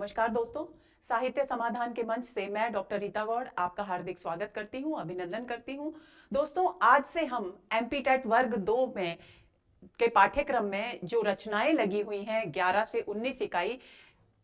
नमस्कार दोस्तों, साहित्य समाधान के मंच से मैं डॉक्टर रीता गौड़ आपका हार्दिक स्वागत करती हूं, अभिनंदन करती हूं। दोस्तों, आज से हम एमपी टेट वर्ग 2 में के पाठ्यक्रम में जो रचनाएं लगी हुई हैं 11 से 19 इकाई,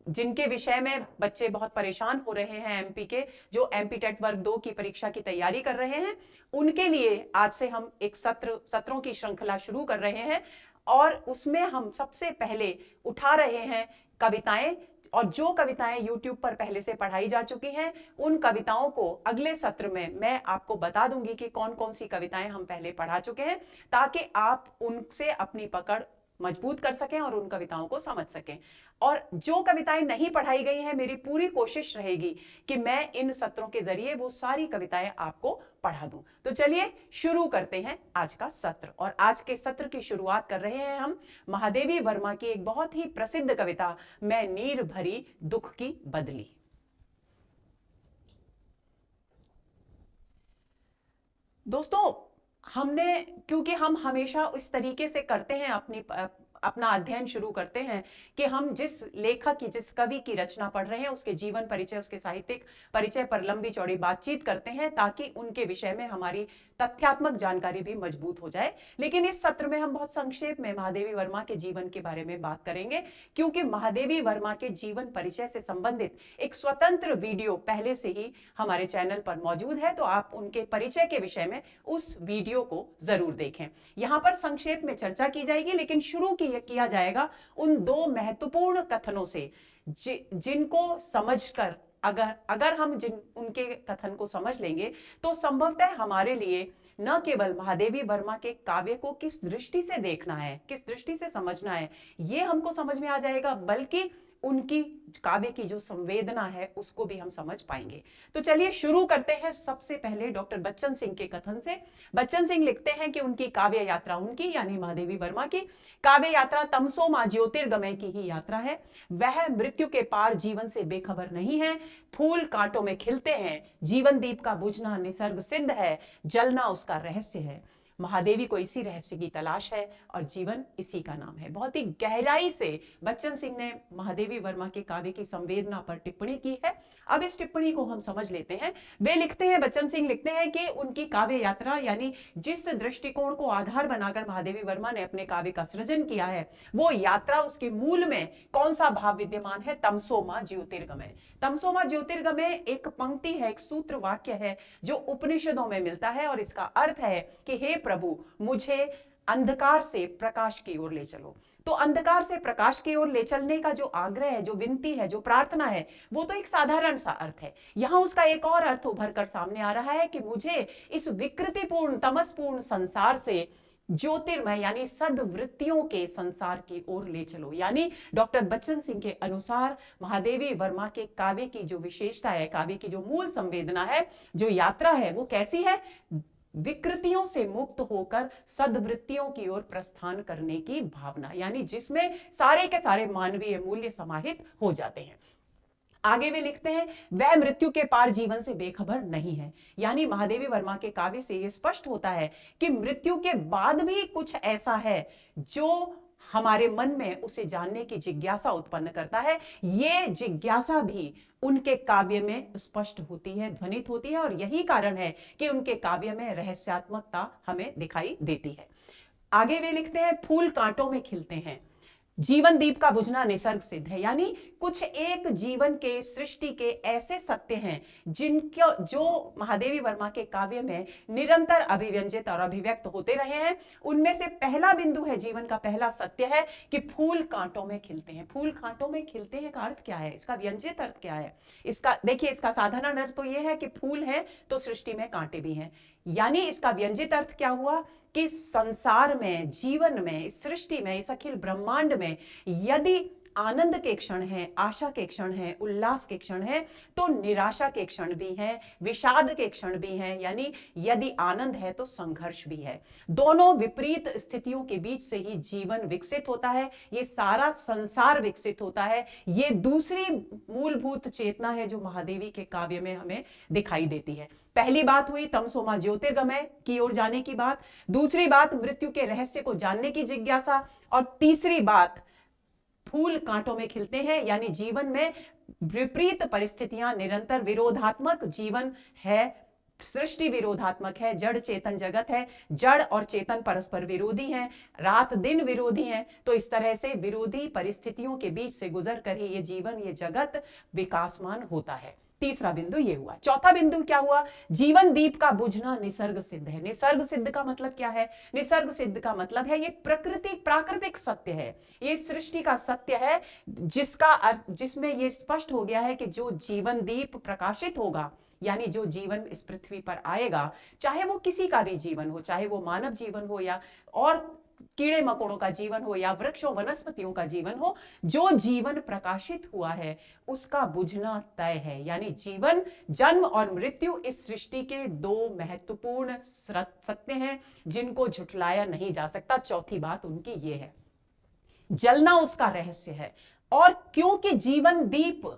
जिनके विषय में बच्चे बहुत परेशान हो रहे हैं, एमपी के जो एमपी टेट वर्ग 2 की परीक्षा की तैयारी कर रहे हैं, उनके लिए आज से हम एक सत्रों की श्रृंखला शुरू कर रहे हैं। और उसमें हम सबसे पहले उठा रहे हैं कविताएं, और जो कविताएं YouTube पर पहले से पढ़ाई जा चुकी हैं, उन कविताओं को अगले सत्र में मैं आपको बता दूंगी कि कौन कौन सी कविताएं हम पहले पढ़ा चुके हैं, ताकि आप उनसे अपनी पकड़ मजबूत कर सकें और उन कविताओं को समझ सकें। और जो कविताएं नहीं पढ़ाई गई हैं, मेरी पूरी कोशिश रहेगी कि मैं इन सत्रों के जरिए वो सारी कविताएं आपको पढ़ा दूं। तो चलिए शुरू करते हैं आज का सत्र। और आज के सत्र की शुरुआत कर रहे हैं हम महादेवी वर्मा की एक बहुत ही प्रसिद्ध कविता, मैं नीर भरी दुख की बदली। दोस्तों, क्योंकि हम हमेशा इस तरीके से करते हैं, अपना अध्ययन शुरू करते हैं कि हम जिस लेखक की, जिस कवि की रचना पढ़ रहे हैं, उसके जीवन परिचय, उसके साहित्यिक परिचय पर लंबी चौड़ी बातचीत करते हैं, ताकि उनके विषय में हमारी तथ्यात्मक जानकारी भी मजबूत हो जाए। लेकिन इस सत्र में हम बहुत संक्षेप में महादेवी वर्मा के जीवन के बारे में बात करेंगे, क्योंकि महादेवी वर्मा के जीवन परिचय से संबंधित एक स्वतंत्र वीडियो पहले से ही हमारे चैनल पर मौजूद है, तो आप उनके परिचय के विषय में उस वीडियो को जरूर देखें। यहां पर संक्षेप में चर्चा की जाएगी, लेकिन शुरू किया जाएगा उन दो महत्वपूर्ण कथनों से, जिनको समझकर अगर हम उनके कथन को समझ लेंगे, तो संभवतः हमारे लिए न केवल महादेवी वर्मा के काव्य को किस दृष्टि से देखना है, किस दृष्टि से समझना है, ये हमको समझ में आ जाएगा, बल्कि उनकी काव्य की जो संवेदना है उसको भी हम समझ पाएंगे। तो चलिए शुरू करते हैं सबसे पहले डॉक्टर बच्चन सिंह के कथन से। बच्चन सिंह लिखते हैं कि उनकी काव्य यात्रा, उनकी यानी महादेवी वर्मा की काव्य यात्रा तमसो मां ज्योतिर्गमय की ही यात्रा है। वह मृत्यु के पार जीवन से बेखबर नहीं है। फूल कांटों में खिलते हैं, जीवन दीप का बुझना निसर्ग सिद्ध है, जलना उसका रहस्य है। महादेवी को इसी रहस्य की तलाश है और जीवन इसी का नाम है। बहुत ही गहराई से बच्चन सिंह ने महादेवी वर्मा के काव्य की संवेदना पर टिप्पणी की है। अब इस टिप्पणी को हम समझ लेते हैं। वे लिखते हैं, बच्चन सिंह लिखते हैं कि उनकी काव्य यात्रा, यानी जिस दृष्टिकोण को आधार बनाकर महादेवी वर्मा ने अपने काव्य का सृजन किया है, वो यात्रा, उसके मूल में कौन सा भाव विद्यमान है? तमसो मां ज्योतिर्गमय। तमसो मां ज्योतिर्गमय एक पंक्ति है, एक सूत्र वाक्य है जो उपनिषदों में मिलता है, और इसका अर्थ है कि हे प्रभु, मुझे अंधकार से प्रकाश की ओर ले चलो। तो अंधकार से प्रकाश की ओर ले चलने का जो आग्रह है, जो विनती है, जो प्रार्थना है, वो तो एक साधारण सा अर्थ है। यहां उसका एक और अर्थ उभर कर सामने आ रहा है कि मुझे इस विकृतिपूर्ण, तमसपूर्ण संसार से ज्योतिर्मय यानी सद्वृत्तियों के संसार की ओर ले चलो। यानी डॉक्टर बच्चन सिंह के अनुसार महादेवी वर्मा के काव्य की जो विशेषता है, काव्य की जो मूल संवेदना है, जो यात्रा है, वो कैसी है? विकृतियों से मुक्त होकर सद्वृत्तियों की ओर प्रस्थान करने की भावना, यानी जिसमें सारे के सारे मानवीय मूल्य समाहित हो जाते हैं। आगे वे लिखते हैं, वह मृत्यु के पार जीवन से बेखबर नहीं है। यानी महादेवी वर्मा के काव्य से यह स्पष्ट होता है कि मृत्यु के बाद भी कुछ ऐसा है जो हमारे मन में उसे जानने की जिज्ञासा उत्पन्न करता है। ये जिज्ञासा भी उनके काव्य में स्पष्ट होती है, ध्वनित होती है, और यही कारण है कि उनके काव्य में रहस्यात्मकता हमें दिखाई देती है। आगे वे लिखते हैं, फूल कांटों में खिलते हैं, जीवन दीप का बुझना निसर्ग सिद्ध है। यानी कुछ एक जीवन के, सृष्टि के ऐसे सत्य हैं जो महादेवी वर्मा के काव्य में निरंतर अभिव्यंजित और अभिव्यक्त होते रहे हैं। उनमें से पहला बिंदु है, जीवन का पहला सत्य है कि फूल कांटों में खिलते हैं। फूल कांटों में खिलते हैं का अर्थ क्या है? इसका व्यंजित अर्थ क्या है? इसका देखिए, इसका साधारण अर्थ तो यह है कि फूल है तो सृष्टि में कांटे भी हैं। यानी इसका व्यंजित अर्थ क्या हुआ कि संसार में, जीवन में, इस सृष्टि में, इस अखिल ब्रह्मांड में यदि आनंद के क्षण हैं, आशा के क्षण हैं, उल्लास के क्षण हैं, तो निराशा के क्षण भी हैं, विषाद के क्षण भी हैं। यानी यदि आनंद है तो संघर्ष भी है। दोनों विपरीत स्थितियों के बीच से ही जीवन विकसित होता है, ये सारा संसार विकसित होता है। ये दूसरी मूलभूत चेतना है जो महादेवी के काव्य में हमें दिखाई देती है। पहली बात हुई तमसो मां ज्योतिर्गमय की ओर जाने की बात, दूसरी बात मृत्यु के रहस्य को जानने की जिज्ञासा, और तीसरी बात फूल कांटों में खिलते हैं, यानी जीवन में विपरीत परिस्थितियां, निरंतर विरोधात्मक जीवन है, सृष्टि विरोधात्मक है, जड़ चेतन जगत है, जड़ और चेतन परस्पर विरोधी हैं, रात दिन विरोधी हैं। तो इस तरह से विरोधी परिस्थितियों के बीच से गुजर कर ही ये जीवन, ये जगत विकासमान होता है। तीसरा बिंदु ये हुआ। चौथा बिंदु क्या हुआ? जीवन दीप का बुझना निसर्ग सिद्ध है। निसर्ग सिद्ध का मतलब क्या है? निसर्ग सिद्ध का मतलब है ये प्रकृति, प्राकृतिक सत्य है, ये सृष्टि का सत्य है, जिसका अर्थ, जिसमें ये स्पष्ट हो गया है कि जो जीवन दीप प्रकाशित होगा, यानी जो जीवन इस पृथ्वी पर आएगा, चाहे वो किसी का भी जीवन हो, चाहे वो मानव जीवन हो या और कीड़े मकोड़ों का जीवन हो या वृक्षों वनस्पतियों का जीवन हो, जो जीवन प्रकाशित हुआ है उसका बुझना तय है। यानी जीवन, जन्म और मृत्यु इस सृष्टि के दो महत्वपूर्ण सत्य हैं जिनको झुठलाया नहीं जा सकता। चौथी बात उनकी ये है, जलना उसका रहस्य है। और क्योंकि जीवन दीप,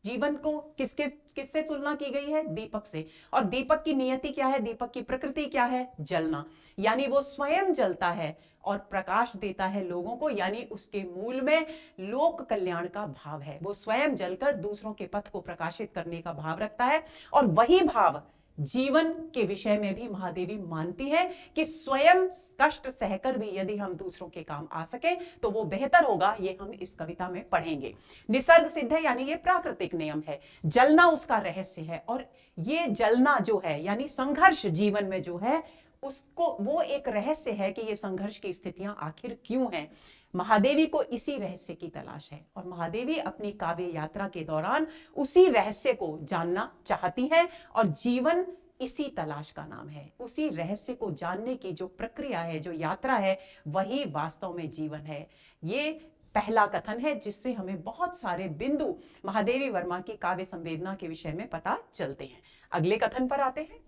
जीवन को किससे तुलना की गई है? दीपक से। और दीपक की नियति क्या है? दीपक की प्रकृति क्या है? जलना। यानी वो स्वयं जलता है और प्रकाश देता है लोगों को, यानी उसके मूल में लोक कल्याण का भाव है। वो स्वयं जलकर दूसरों के पथ को प्रकाशित करने का भाव रखता है। और वही भाव जीवन के विषय में भी महादेवी मानती है कि स्वयं कष्ट सहकर भी यदि हम दूसरों के काम आ सके तो वो बेहतर होगा। ये हम इस कविता में पढ़ेंगे। निसर्ग सिद्ध है यानी ये प्राकृतिक नियम है, जलना उसका रहस्य है। और ये जलना जो है यानी संघर्ष जीवन में जो है, उसको वो एक रहस्य है कि ये संघर्ष की स्थितियां आखिर क्यों हैं। महादेवी को इसी रहस्य की तलाश है और महादेवी अपनी काव्य यात्रा के दौरान उसी रहस्य को जानना चाहती है और जीवन इसी तलाश का नाम है। उसी रहस्य को जानने की जो प्रक्रिया है, जो यात्रा है, वही वास्तव में जीवन है। ये पहला कथन है जिससे हमें बहुत सारे बिंदु महादेवी वर्मा की काव्य संवेदना के विषय में पता चलते हैं। अगले कथन पर आते हैं।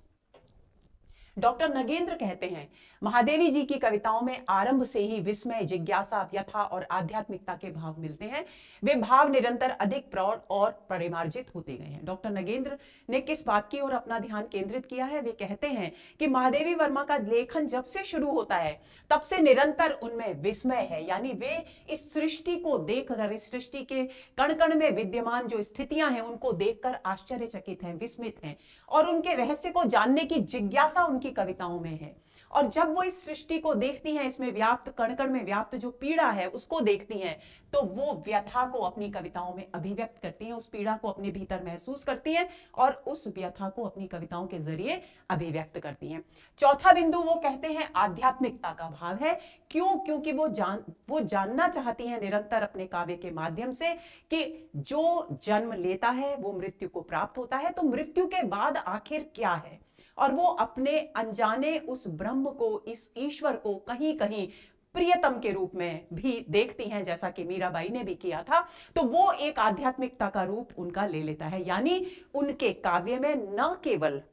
डॉक्टर नगेंद्र कहते हैं, महादेवी जी की कविताओं में आरंभ से ही विस्मय, जिज्ञासा, व्यथा और आध्यात्मिकता के भाव मिलते हैं। वे भाव निरंतर अधिक प्रौढ़ और परिमार्जित होते गए हैं। डॉक्टर नगेंद्र ने किस बात की ओर अपना ध्यान केंद्रित किया है? वे कहते हैं कि महादेवी वर्मा का लेखन जब से शुरू होता है तब से निरंतर उनमें विस्मय है। यानी वे इस सृष्टि को देखकर, इस सृष्टि के कण कण में विद्यमान जो स्थितियां हैं उनको देखकर आश्चर्यचकित हैं, विस्मित हैं और उनके रहस्य को जानने की जिज्ञासा उनकी कविताओं में है। और जब वो इस सृष्टि को देखती हैं, इसमें व्याप्त, कण कण में व्याप्त जो पीड़ा है उसको देखती हैं, तो वो व्यथा को अपनी कविताओं में अभिव्यक्त करती हैं, उस पीड़ा को अपने भीतर महसूस करती हैं और उस व्यथा को अपनी कविताओं के जरिए अभिव्यक्त करती हैं। चौथा बिंदु वो कहते हैं आध्यात्मिकता का भाव है। क्यों? क्योंकि वो जानना चाहती हैं निरंतर अपने काव्य के माध्यम से कि जो जन्म लेता है वो मृत्यु को प्राप्त होता है, तो मृत्यु के बाद आखिर क्या है। और वो अपने अनजाने उस ब्रह्म को, इस ईश्वर को कहीं कहीं प्रियतम के रूप में भी देखती हैं, जैसा कि मीराबाई ने भी किया था। तो वो एक आध्यात्मिकता का रूप उनका ले लेता है। यानी उनके काव्य में न केवल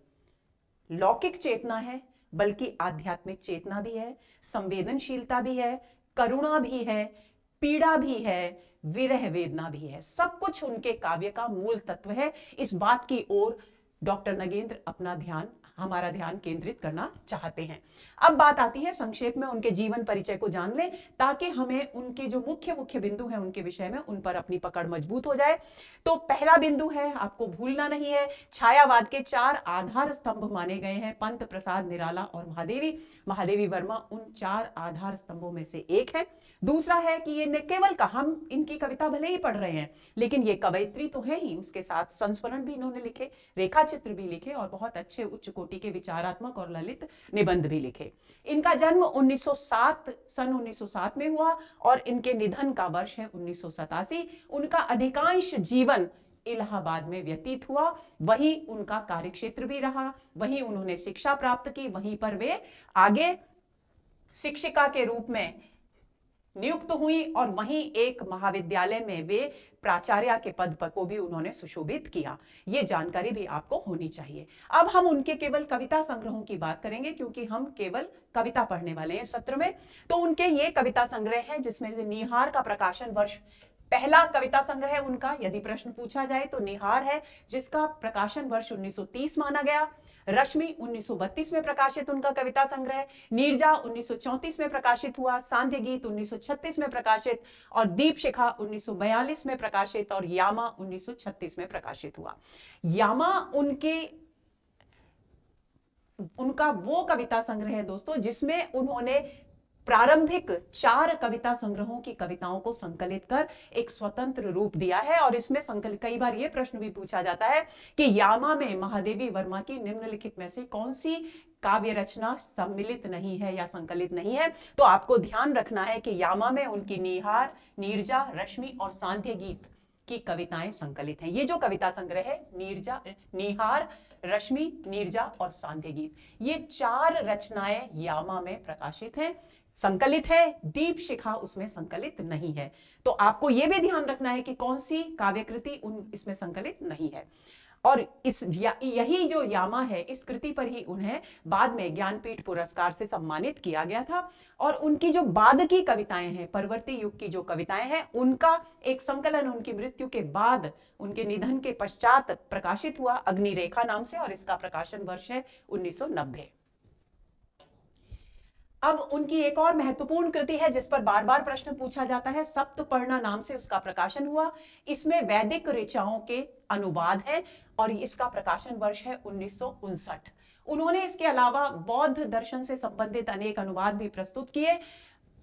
लौकिक चेतना है बल्कि आध्यात्मिक चेतना भी है, संवेदनशीलता भी है, करुणा भी है, पीड़ा भी है, विरह वेदना भी है। सब कुछ उनके काव्य का मूल तत्व है। इस बात की ओर डॉक्टर नगेंद्र हमारा ध्यान केंद्रित करना चाहते हैं। अब बात आती है, संक्षेप में उनके जीवन परिचय को जान लें ताकि हमें उनके जो मुख्य मुख्य बिंदु हैं उनके विषय में उन पर अपनी पकड़ मजबूत हो जाए। तो पहला बिंदु है, आपको भूलना नहीं है, छायावाद के 4 आधार स्तंभ माने गए हैं, पंत, प्रसाद, निराला और महादेवी। महादेवी वर्मा उन 4 आधार स्तंभों में से एक है। दूसरा है कि ये न केवल हम इनकी कविता भले ही पढ़ रहे हैं, लेकिन ये कवयित्री तो है ही, उसके साथ संस्मरण भी इन्होंने लिखे, रेखा चित्र भी लिखे और बहुत अच्छे उच्च कोटि के विचारात्मक और ललित निबंध भी लिखे। इनका जन्म 1907 में हुआ और इनके निधन का वर्ष है 1987। उनका अधिकांश जीवन इलाहाबाद में व्यतीत हुआ, वही उनका कार्यक्षेत्र भी रहा, वहीं उन्होंने शिक्षा प्राप्त की, वहीं पर वे आगे शिक्षिका के रूप में नियुक्त हुई और वहीं एक महाविद्यालय में वे प्राचार्य के पद पर को भी उन्होंने सुशोभित किया। ये जानकारी भी आपको होनी चाहिए। अब हम उनके केवल कविता संग्रहों की बात करेंगे क्योंकि हम केवल कविता पढ़ने वाले हैं सत्र में। तो उनके ये कविता संग्रह है जिसमें से निहार का प्रकाशन वर्ष, पहला कविता संग्रह उनका यदि प्रश्न पूछा जाए तो निहार है, जिसका प्रकाशन वर्ष 1930 माना गया। रश्मि 1932 में प्रकाशित उनका कविता संग्रह, नीरजा 1934 में प्रकाशित हुआ, सांध्य गीत 1936 में प्रकाशित और दीपशिखा 1942 में प्रकाशित और यामा 1936 में प्रकाशित हुआ। यामा उनका वो कविता संग्रह है दोस्तों जिसमें उन्होंने प्रारंभिक 4 कविता संग्रहों की कविताओं को संकलित कर एक स्वतंत्र रूप दिया है। और इसमें कई बार यह प्रश्न भी पूछा जाता है कि यामा में महादेवी वर्मा की निम्नलिखित में से कौन सी काव्य रचना सम्मिलित नहीं है या संकलित नहीं है। तो आपको ध्यान रखना है कि यामा में उनकी निहार, नीरजा, रश्मि और सांध्य गीत की कविताएं संकलित हैं। ये जो कविता संग्रह है निहार, रश्मि, नीरजा और सांध्य गीत, ये 4 रचनाएं यामा में प्रकाशित हैं, संकलित है। दीपशिखा उसमें संकलित नहीं है। तो आपको यह भी ध्यान रखना है कि कौन सी काव्यकृति इसमें संकलित नहीं है। और यही जो यामा है, इस कृति पर ही उन्हें बाद में ज्ञानपीठ पुरस्कार से सम्मानित किया गया था। और उनकी जो बाद की कविताएं हैं, परवर्ती युग की जो कविताएं हैं, उनका एक संकलन उनकी मृत्यु के बाद, उनके निधन के पश्चात प्रकाशित हुआ अग्निरेखा नाम से, और इसका प्रकाशन वर्ष है 1990। अब उनकी एक और महत्वपूर्ण कृति है जिस पर बार बार प्रश्न पूछा जाता है, सप्तपर्णा नाम से उसका प्रकाशन हुआ। इसमें वैदिक ऋचाओं के अनुवाद है और इसका प्रकाशन वर्ष है 1959। उन्होंने इसके अलावा बौद्ध दर्शन से संबंधित अनेक अनुवाद भी प्रस्तुत किए।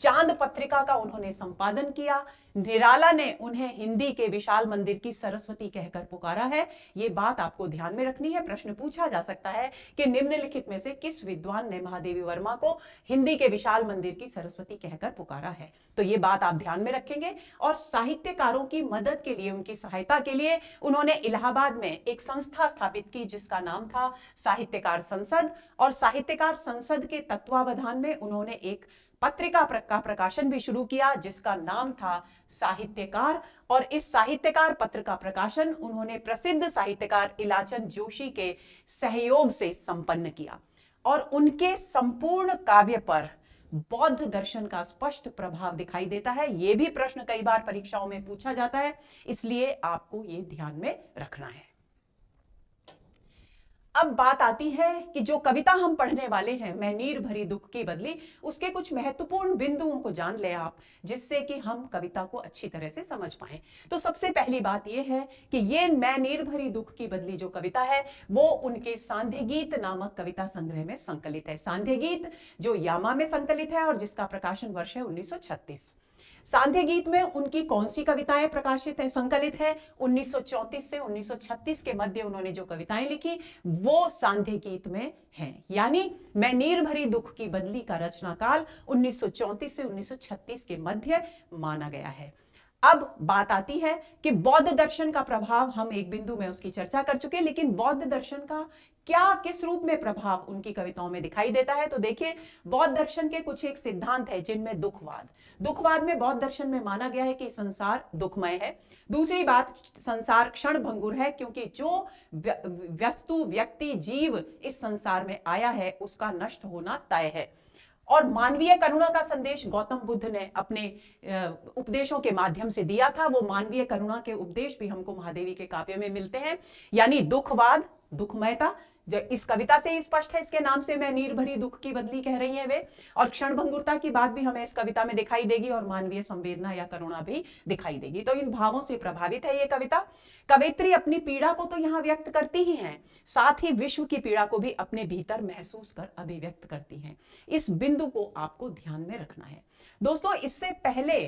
चांद पत्रिका का उन्होंने संपादन किया। निराला ने उन्हें हिंदी के विशाल मंदिर की सरस्वती कहकर पुकारा है। ये बात आपको ध्यान में रखनी है। प्रश्न पूछा जा सकता है कि निम्नलिखित में से किस विद्वान ने महादेवी वर्मा को हिंदी के विशाल मंदिर की सरस्वती कहकर पुकारा है। तो ये बात आप ध्यान में रखेंगे। और साहित्यकारों की मदद के लिए, उनकी सहायता के लिए उन्होंने इलाहाबाद में एक संस्था स्थापित की जिसका नाम था साहित्यकार संसद। और साहित्यकार संसद के तत्वावधान में उन्होंने एक पत्रिका का प्रकाशन भी शुरू किया जिसका नाम था साहित्यकार। और इस साहित्यकार पत्र का प्रकाशन उन्होंने प्रसिद्ध साहित्यकार इलाचंद जोशी के सहयोग से संपन्न किया। और उनके संपूर्ण काव्य पर बौद्ध दर्शन का स्पष्ट प्रभाव दिखाई देता है। यह भी प्रश्न कई बार परीक्षाओं में पूछा जाता है, इसलिए आपको यह ध्यान में रखना है। अब बात आती है कि जो कविता हम पढ़ने वाले हैं, मैं नीर भरी दुख की बदली, उसके कुछ महत्वपूर्ण बिंदुओं को जान ले आप, जिससे कि हम कविता को अच्छी तरह से समझ पाएं। तो सबसे पहली बात यह है कि ये मैं नीर भरी दुख की बदली जो कविता है वो उनके सांध्य गीत नामक कविता संग्रह में संकलित है। सांध्य गीत जो यामा में संकलित है और जिसका प्रकाशन वर्ष है 1936। सांध्य गीत में उनकी कौन सी कविताएं प्रकाशित है, संकलित है? 1934 से 1936 के मध्य उन्होंने जो कविताएं लिखी वो सांध्य गीत में हैं। यानी मैं नीर भरी दुख की बदली का रचना काल 1934 से 1936 के मध्य माना गया है। अब बात आती है कि बौद्ध दर्शन का प्रभाव, हम एक बिंदु में उसकी चर्चा कर चुके, लेकिन बौद्ध दर्शन का क्या, किस रूप में प्रभाव उनकी कविताओं में दिखाई देता है। तो देखिए, बौद्ध दर्शन के कुछ एक सिद्धांत है जिनमें दुखवाद में बौद्ध दर्शन में माना गया है कि संसार दुखमय है। दूसरी बात, संसार क्षण भंगुर है, क्योंकि जो वस्तु, व्यक्ति, जीव इस संसार में आया है उसका नष्ट होना तय है। और मानवीय करुणा का संदेश गौतम बुद्ध ने अपने उपदेशों के माध्यम से दिया था। वो मानवीय करुणा के उपदेश भी हमको महादेवी के काव्य में मिलते हैं। यानी दुखवाद, दुखमयता जो इस कविता से ही स्पष्ट है, इसके नाम से मैं नीर भरी दुख की बदली कह रही हैं वे। और क्षण भंगुरता की बात भी हमें इस कविता में दिखाई देगी और मानवीय संवेदना या करुणा भी दिखाई देगी। तो इन भावों से प्रभावित है ये कविता। कवयित्री अपनी पीड़ा को तो यहाँ व्यक्त करती ही हैं, साथ ही विश्व की पीड़ा को भी अपने भीतर महसूस कर अभिव्यक्त करती हैं। इस बिंदु को आपको ध्यान में रखना है दोस्तों। इससे पहले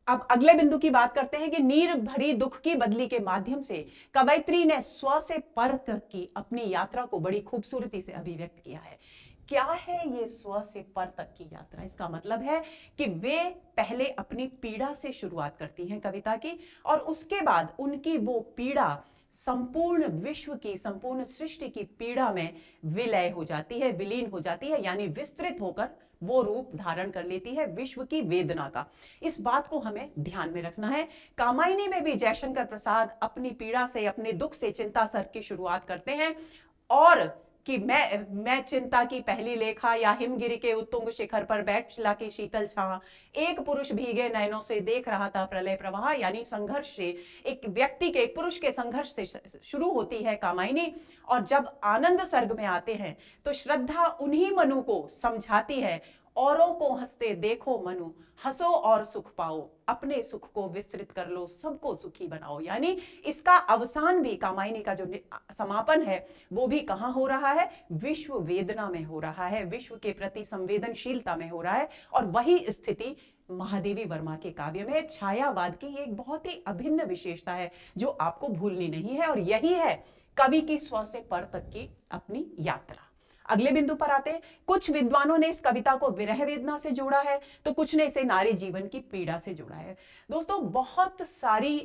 अब अगले बिंदु की बात करते हैं कि नीर भरी दुख की बदली के माध्यम से कवयित्री ने स्व से पर तक की अपनी यात्रा को बड़ी खूबसूरती से अभिव्यक्त किया है। क्या है ये स्व से पर तक की यात्रा? इसका मतलब है कि वे पहले अपनी पीड़ा से शुरुआत करती हैं कविता की, और उसके बाद उनकी वो पीड़ा संपूर्ण विश्व की, संपूर्ण सृष्टि की पीड़ा में विलय हो जाती है, विलीन हो जाती है, यानी विस्तृत होकर वो रूप धारण कर लेती है विश्व की वेदना का। इस बात को हमें ध्यान में रखना है। कामायनी में भी जयशंकर प्रसाद अपनी पीड़ा से, अपने दुख से चिंता सर की शुरुआत करते हैं और कि मैं चिंता की पहली लेखा, या हिमगिरी के उत्तुंग शिखर पर बैठ शिला की शीतल छां, एक पुरुष भीगे नयनों से देख रहा था प्रलय प्रवाह। यानी संघर्ष से, एक व्यक्ति के, एक पुरुष के संघर्ष से शुरू होती है कामायनी, और जब आनंद सर्ग में आते हैं तो श्रद्धा उन्हीं मनु को समझाती है, औरों को हंसते देखो मनु, हंसो और सुख पाओ, अपने सुख को विस्तृत कर लो, सबको सुखी बनाओ। यानी इसका अवसान भी, कामायनी का जो समापन है वो भी कहां हो रहा है? विश्व वेदना में हो रहा है, विश्व के प्रति संवेदनशीलता में हो रहा है। और वही स्थिति महादेवी वर्मा के काव्य में छायावाद की एक बहुत ही अभिन्न विशेषता है जो आपको भूलनी नहीं है, और यही है कवि की स्व से पर तक की अपनी यात्रा। अगले बिंदु पर आते हैं। कुछ विद्वानों ने इस कविता को विरह वेदना से जोड़ा है, तो कुछ ने इसे नारी जीवन की पीड़ा से जोड़ा है। दोस्तों, बहुत सारी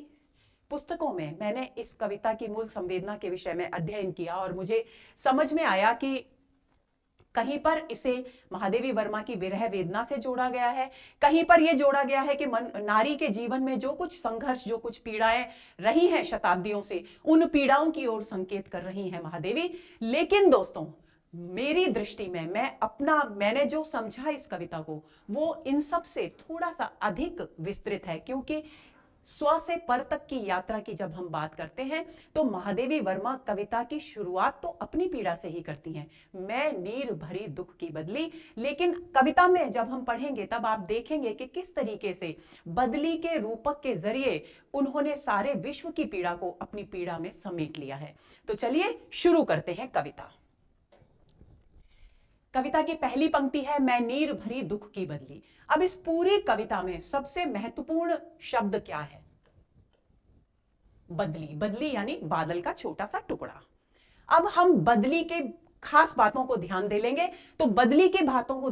पुस्तकों में मैंने इस कविता की मूल संवेदना के विषय में अध्ययन किया, और मुझे समझ में आया कि कहीं पर इसे महादेवी वर्मा की विरह वेदना से जोड़ा गया है, कहीं पर यह जोड़ा गया है कि नारी के जीवन में जो कुछ संघर्ष, जो कुछ पीड़ाएं रही हैं शताब्दियों से, उन पीड़ाओं की ओर संकेत कर रही हैं महादेवी। लेकिन दोस्तों, मेरी दृष्टि में मैंने जो समझा इस कविता को, वो इन सब से थोड़ा सा अधिक विस्तृत है, क्योंकि स्व से पर तक की यात्रा की जब हम बात करते हैं तो महादेवी वर्मा कविता की शुरुआत तो अपनी पीड़ा से ही करती हैं, मैं नीर भरी दुख की बदली। लेकिन कविता में जब हम पढ़ेंगे तब आप देखेंगे कि किस तरीके से बदली के रूपक के जरिए उन्होंने सारे विश्व की पीड़ा को अपनी पीड़ा में समेट लिया है। तो चलिए शुरू करते हैं कविता। कविता की पहली पंक्ति है, मैं नीर भरी दुख की बदली। अब इस पूरी कविता में सबसे महत्वपूर्ण शब्द क्या है? बदली। बदली यानी बादल का छोटा सा टुकड़ा। अब हम बदली के खास बातों को ध्यान दे लेंगे, तो बदली के बातों को,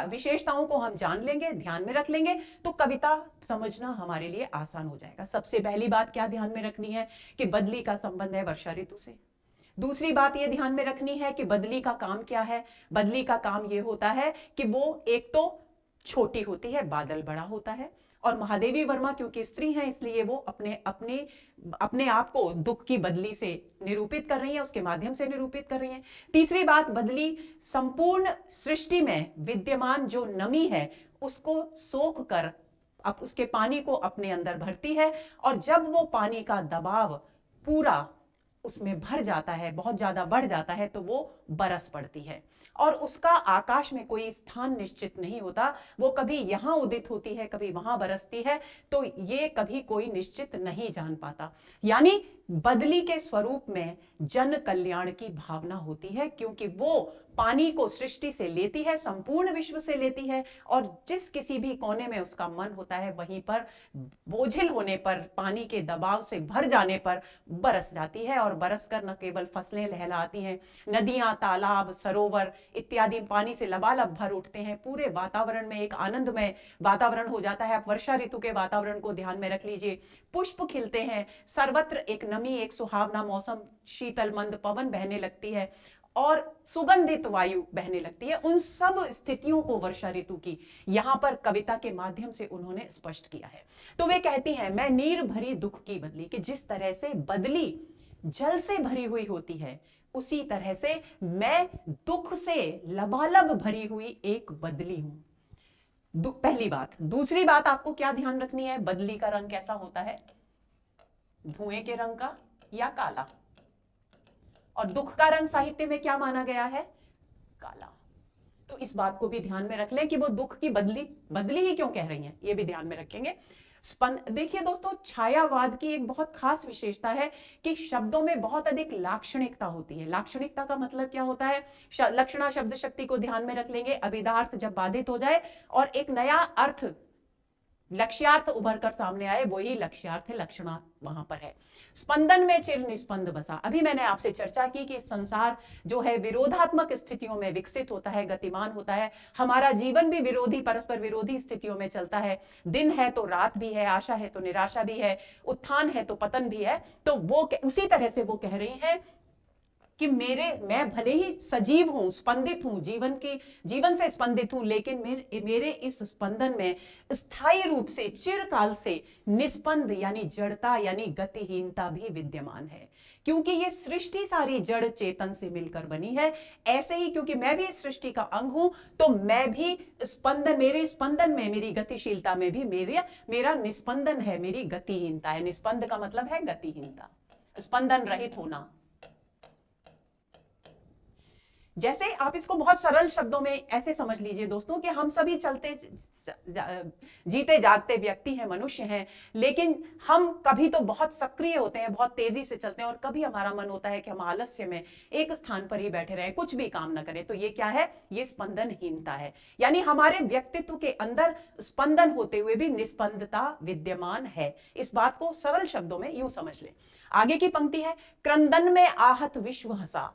विशेषताओं को हम जान लेंगे, ध्यान में रख लेंगे, तो कविता समझना हमारे लिए आसान हो जाएगा। सबसे पहली बात क्या ध्यान में रखनी है कि बदली का संबंध है वर्षा ऋतु से। दूसरी बात यह ध्यान में रखनी है कि बदली का काम क्या है? बदली का काम यह होता है कि वो एक तो छोटी होती है, बादल बड़ा होता है, और महादेवी वर्मा क्योंकि स्त्री हैं इसलिए वो अपने आप को दुख की बदली से निरूपित कर रही हैं, उसके माध्यम से निरूपित कर रही हैं। तीसरी बात, बदली संपूर्ण सृष्टि में विद्यमान जो नमी है उसको सोख कर अब उसके पानी को अपने अंदर भरती है, और जब वो पानी का दबाव पूरा उसमें भर जाता है, बहुत ज्यादा बढ़ जाता है, तो वो बरस पड़ती है। और उसका आकाश में कोई स्थान निश्चित नहीं होता, वो कभी यहां उदित होती है, कभी वहां बरसती है, तो ये कभी कोई निश्चित नहीं जान पाता। यानी बदली के स्वरूप में जन कल्याण की भावना होती है, क्योंकि वो पानी को सृष्टि से लेती है, संपूर्ण विश्व से लेती है, और जिस किसी भी कोने में उसका मन होता है वहीं पर बोझिल होने पर, पानी के दबाव से भर जाने पर बरस जाती है। और बरस कर न केवल फसलें लहलाती हैं, नदियां, तालाब, सरोवर इत्यादि पानी से लबालब भर उठते हैं, पूरे वातावरण में एक आनंदमय वातावरण हो जाता है। आप वर्षा ऋतु के वातावरण को ध्यान में रख लीजिए, पुष्प खिलते हैं, सर्वत्र एक नमी, एक सुहावना मौसम, शीतल मंद पवन बहने लगती है और सुगंधित वायु बहने लगती है। उन सब स्थितियों को वर्षा ऋतु की यहां पर कविता के माध्यम से उन्होंने स्पष्ट किया है। तो वे कहती हैं, मैं नीर भरी दुख की बदली, कि जिस तरह से बदली जल से भरी हुई होती है, उसी तरह से मैं दुख से लबालब भरी हुई एक बदली हूं। पहली बात। दूसरी बात आपको क्या ध्यान रखनी है? बदली का रंग कैसा होता है? धुएं के रंग का या काला? और दुख का रंग साहित्य में क्या माना गया है? काला। तो इस बात को भी ध्यान में रख लें कि वो दुख की बदली ही क्यों कह रही हैं, ये भी ध्यान में रखेंगे। देखिए दोस्तों, छायावाद की एक बहुत खास विशेषता है कि शब्दों में बहुत अधिक लाक्षणिकता होती है। लाक्षणिकता का मतलब क्या होता है? लक्षणा शब्द शक्ति को ध्यान में रख लेंगे। अभिधार्थ जब बाधित हो जाए और एक नया अर्थ, लक्ष्यार्थ उभर कर सामने आए, वही लक्ष्यार्थ है, लक्षणा वहां पर है। स्पंदन में चिर निस्पंद बसा। अभी मैंने आपसे चर्चा की कि संसार जो है विरोधात्मक स्थितियों में विकसित होता है, गतिमान होता है। हमारा जीवन भी विरोधी, परस्पर विरोधी स्थितियों में चलता है। दिन है तो रात भी है, आशा है तो निराशा भी है, उत्थान है तो पतन भी है। तो वो उसी तरह से वो कह रही है कि मैं भले ही सजीव हूं, स्पंदित हूं, जीवन से स्पंदित हूं, लेकिन मेरे इस स्पंदन में स्थायी रूप से चिरकाल से निस्पंद यानी जड़ता यानी गतिहीनता भी विद्यमान है। क्योंकि ये सृष्टि सारी जड़ चेतन से मिलकर बनी है, ऐसे ही क्योंकि मैं भी इस सृष्टि का अंग हूं, तो मैं भी मेरे स्पंदन में, मेरी गतिशीलता में भी मेरा निस्पंदन है, मेरी गतिहीनता है। निस्पंद का मतलब है गतिहीनता, स्पंदन रहित होना। जैसे आप इसको बहुत सरल शब्दों में ऐसे समझ लीजिए दोस्तों कि हम सभी जीते जागते व्यक्ति हैं, मनुष्य हैं, लेकिन हम कभी तो बहुत सक्रिय होते हैं, बहुत तेजी से चलते हैं, और कभी हमारा मन होता है कि हम आलस्य में एक स्थान पर ही बैठे रहें, कुछ भी काम ना करें। तो ये क्या है? ये स्पंदनहीनता है। यानी हमारे व्यक्तित्व के अंदर स्पंदन होते हुए भी निस्पंदता विद्यमान है। इस बात को सरल शब्दों में यूं समझ लें। आगे की पंक्ति है, क्रंदन में आहत विश्व हंसा,